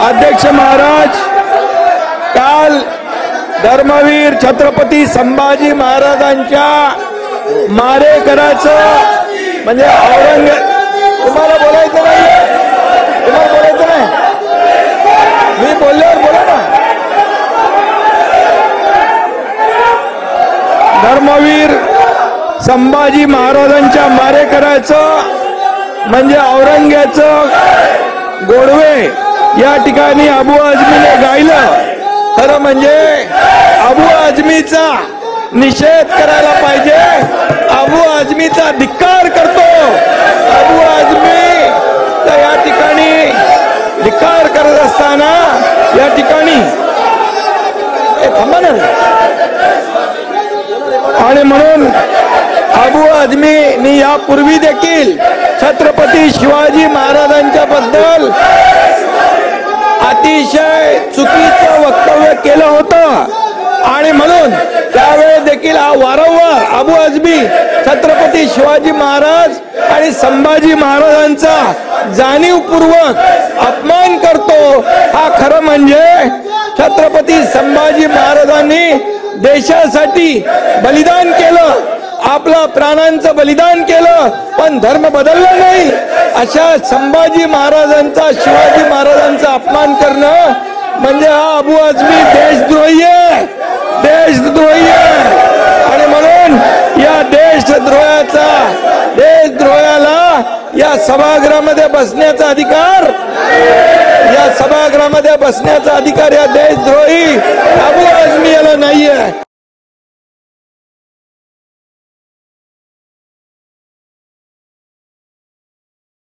अध्यक्ष महाराज, काल धर्मवीर छत्रपती संभाजी महाराजांच्या मारेकराचं म्हणजे तुम्हाला बोलायचं नाही, तुम्हाला बोलायचं नाही, मी बोलल्यावर बोला ना. धर्मवीर संभाजी महाराजांच्या मारेकराचं म्हणजे औरंग्याचं गोडवे या ठिकाणी अबू आझमीने गायलं. खरं म्हणजे अबू आझमीचा निषेध करायला पाहिजे. अबू आझमीचा धिक्कार करतो. अबू आझमी तर या ठिकाणी धिक्कार करत असताना या ठिकाणी थांबा ना. आणि म्हणून अबू आझमींनी यापूर्वी देखील छत्रपती शिवाजी महाराजांच्या बद्दल अतिशय चुकीचं वक्तव्य केलं होतं आणि म्हणून त्यावेळी देखील वारंवार अबू आझमी छत्रपती शिवाजी महाराज आणि संभाजी महाराजांचा जाणीवपूर्वक अपमान करतो. हा खरं म्हणजे छत्रपती संभाजी महाराजांनी देशासाठी बलिदान केलं, आपलं प्राणांचं बलिदान केलं, पण धर्म बदलला नाही. अशा संभाजी महाराजांचा शिवाजी महाराजांचा अपमान करणं म्हणजे हा अबू आझमी देशद्रोही आहे, देशद्रोही आहे. आणि म्हणून या देशद्रोहाला या सभागृहामध्ये बसण्याचा अधिकार, या सभागृहामध्ये बसण्याचा अधिकार या देशद्रोही अबू आझमी याला नाहीये.